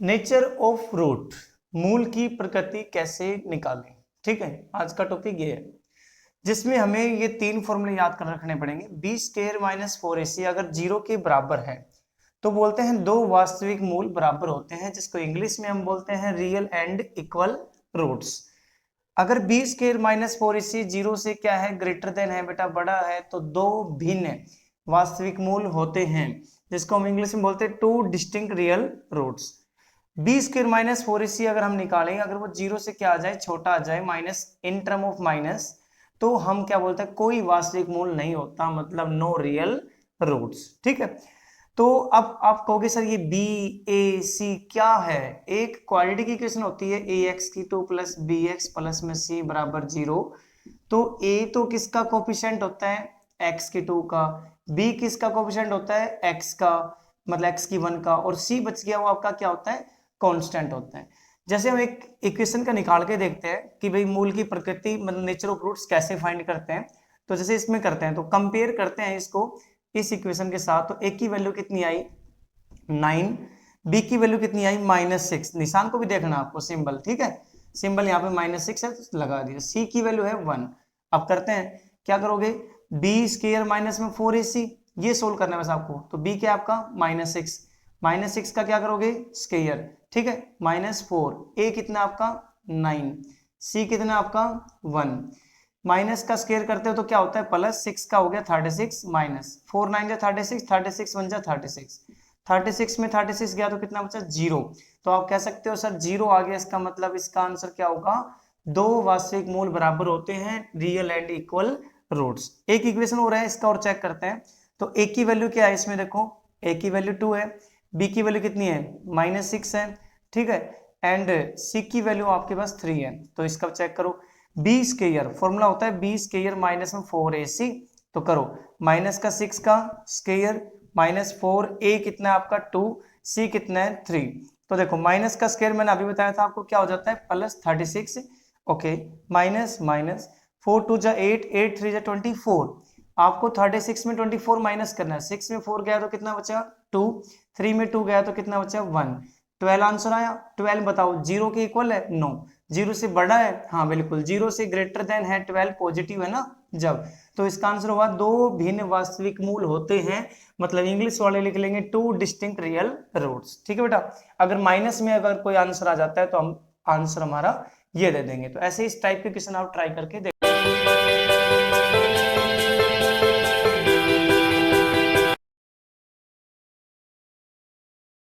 Nature of root, मूल की प्रकृति कैसे निकालें। ठीक है, आज का टॉपिक ये है जिसमें हमें ये तीन फॉर्मूले याद कर रखने पड़ेंगे। बी स्क्वायर माइनस 4ac अगर 0 के बराबर है तो बोलते हैं दो वास्तविक मूल बराबर होते हैं, जिसको इंग्लिश में हम बोलते हैं रियल एंड इक्वल रूट्स। अगर बी स्क्वायर माइनस 4ac 0 से क्या है, ग्रेटर देन है बेटा, बड़ा है, तो दो भिन्न वास्तविक मूल होते हैं, जिसको हम इंग्लिश में बोलते हैं two distinct real roots. B square minus 4ac अगर हम निकालेंगे, अगर वो 0 से क्या आ जाए, छोटा आ जाए, minus in term of minus, तो हम क्या बोलते हैं, कोई वास्तविक मूल नहीं होता, मतलब नो रियल रूट्स। ठीक है, तो अब आप कहोगे सर ये बी ए सी क्या है। एक क्वाड्रेटिक की इक्वेशन होती है ए एक्स की 2 प्लस बी एक्स प्लस में सी बराबर 0। तो ए तो किसका कोफिशिएंट होता है, एक्स की 2 का, बी किसका कोफिशिएंट होता है, एक्स का, मतलब एक्स की 1 का, और सी बच गया वो आपका क्या होता है, कांस्टेंट होता है। जैसे हम एक इक्वेशन का निकाल के देखते हैं कि भाई मूल की प्रकृति मतलब नेचर ऑफ रूट्स कैसे फाइंड करते हैं, तो जैसे इसमें करते हैं तो कंपेयर करते हैं इसको इस इक्वेशन के साथ। तो ए की वैल्यू कितनी आई 9, बी की वैल्यू कितनी आई -6, निशान को भी देखना आपको, सिंबल, ठीक है, सिंबल यहाँ पे -6 है तो लगा दिया। सी की वैल्यू है 1। अब करते हैं, क्या करोगे, बी स्क्वायर माइनस में 4ac, ये सोल्व करना है बस आपको। तो बी क्या आपका -6, -6 का क्या करोगे, स्क्वायर, ठीक है, -4, ए कितना आपका 9, सी कितना आपका 1, माइनस का स्क्वायर करते हो तो क्या होता है, +6 का हो गया 36, माइनस 4 9 जा 36, 36 1 जा 36, 36 में 36 गया तो कितना बचा 0। तो आप कह सकते हो सर 0 आ गया, इसका मतलब इसका आंसर क्या होगा, दो वास्तविक मूल बराबर होते हैं, रियल एंड इक्वल रूट्स। एक इक्वेशन हो रहा है इसका और चेक करते हैं। तो ए की वैल्यू क्या है इसमें, देखो ए की वैल्यू 2 है, बी की वैल्यू कितनी है -6 है, ठीक है, एंड सी की वैल्यू आपके पास 3 है। तो इसका चेक करो, बी स्क्वायर फॉर्मूला होता है बी स्क्वायर माइनस में 4ac, तो करो माइनस का 6 का स्क्वायर -4, ए कितना है आपका 2, सी कितना है 3। तो देखो माइनस का स्क्वायर मैंने अभी बताया था आपको क्या हो जाता है +36, ओके, माइनस माइनस 4 2 जा 8, 8 3 जा 24, आपको 36 में 24 माइनस करना है, 6 में 4 गया तो कितना बचा 2, 3 में 2 गया तो कितना बचा 1, 12 आंसर आया। 12 बताओ 0 के इक्वल है, नो, 0 से बड़ा है, हाँ बिल्कुल, 0 से ग्रेटर देन है 12, पॉजिटिव है ना जब, तो इसका आंसर होगा दो भिन्न वास्तविक मूल होते हैं, मतलब इंग्लिश वाले लिख लेंगे टू डिस्टिंक्ट रियल रूट्स। ठीक है बेटा, अगर माइनस में अगर कोई आंसर आ जाता है तो हम आंसर हमारा ये दे देंगे। तो ऐसे इस टाइप के क्वेश्चन आप ट्राई करके देख